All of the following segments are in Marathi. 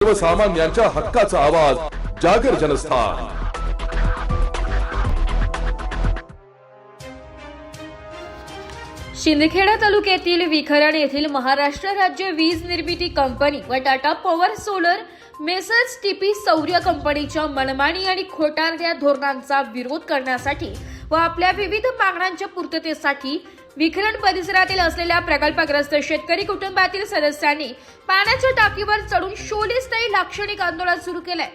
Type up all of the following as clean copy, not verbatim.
सर्वसामान्यांच्या हक्काचा आवाज जागर जनस्थान। शिंदखेडा तालुक्यातील विखरण येथील महाराष्ट्र राज्य वीज निर्मिती कंपनी व Tata power solar messrs TP सौर्य कंपनीच्या मनमानी आणि खोटारड्या धोरणांचा विरोध करण्यासाठी व आपल्या विविध मागण्यांच्या पूर्ततेसाठी विखरण परिसरातील असलेल्या प्रकल्पग्रस्त शेतकरी कुटुंबातील सदस्यांनी पाण्याच्या टाकीवर चढून शोलेस्थायी लाक्षणिक आंदोलन सुरू केलंय।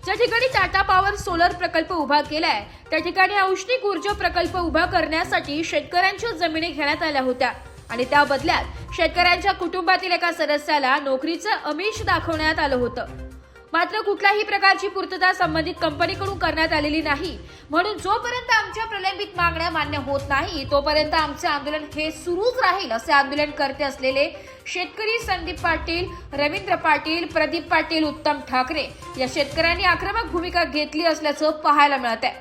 ज्या ठिकाणी टाटा पॉवर सोलर प्रकल्प उभा केलाय त्या ठिकाणी औष्णिक ऊर्जा प्रकल्प उभा करण्यासाठी शेतकऱ्यांच्या जमिनी घेण्यात आल्या होत्या आणि त्या बदल्यात शेतकऱ्यांच्या कुटुंबातील एका सदस्याला नोकरीचं आमिष दाखवण्यात आलं होतं। मात्र कुठल्याही प्रकारची पूर्तता संबंधित कंपनीकडून करण्यात आलेली नाही, म्हणून जोपर्यंत आमच्या प्रलंबित मागण्या मान्य होत नाही तोपर्यंत आमचे आंदोलन हे सुरूच राहील, असे आंदोलन करते असलेले शेतकरी संदीप पाटील, रवींद्र पाटील, प्रदीप पाटील, उत्तम ठाकरे या शेतकऱ्यांनी आक्रमक भूमिका घेतली असल्याचं पाहायला मिळत आहे।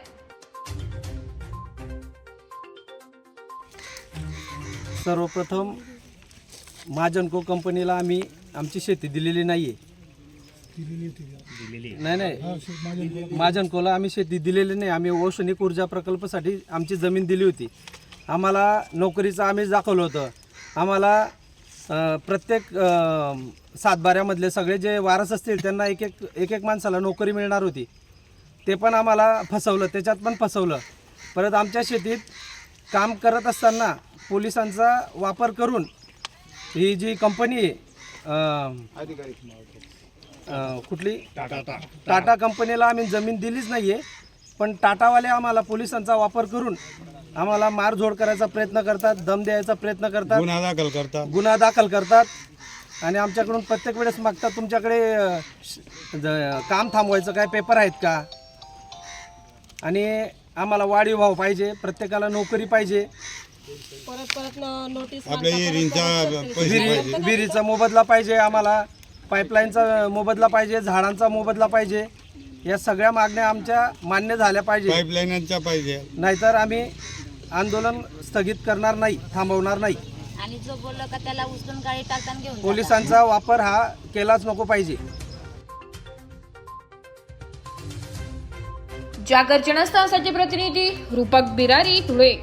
सर्वप्रथम महाजनको कंपनीला आम्ही आमची शेती दिलेली नाहीये। नाही महाजनकोला आम्ही शेती दिलेली नाही। आम्ही औष्णिक ऊर्जा प्रकल्पासाठी आमची जमीन दिली होती। आम्हाला नोकरीचं आम्ही दाखवलं होतं। आम्हाला प्रत्येक सातबाऱ्यामधले सगळे जे वारस असतील त्यांना एक एक माणसाला नोकरी मिळणार होती। ते पण आम्हाला फसवलं, त्याच्यात पण फसवलं। परत आमच्या शेतीत काम करत असताना पोलिसांचा वापर करून ही जी कंपनी आहे कुठली टाटा कंपनीला आम्ही जमीन दिलीच नाहीये, पण टाटावाले आम्हाला पोलिसांचा वापर करून आम्हाला मारझोड करायचा प्रयत्न करतात, दम द्यायचा प्रयत्न करतात, गुन्हा दाखल करतात आणि आमच्याकडून प्रत्येक वेळेस मागतात तुमच्याकडे काम थांबवायचं काय पेपर आहेत का, आणि आम्हाला वाढीव भाव पाहिजे, प्रत्येकाला नोकरी पाहिजे, परत नोटीस विहिरीचा मोबदला पाहिजे, आम्हाला पाईपलाईनचा मोबदला पाहिजे, झाडांचा मोबदला पाहिजे। या सगळ्या मागण्या आमच्या मान्य झाल्या पाहिजे, पाईपलाईनचा पाहिजे, नाहीतर आम्ही आंदोलन स्थगित करणार नाही, थांबवणार नाही। आणि जो बोललो का त्याला उचलून गाडी टाकताना घेऊन पोलिसांचा वापर हा केलाच नको पाहिजे। जागर जनस्थानसाठी प्रतिनिधी रूपक बिरारी, धुळे।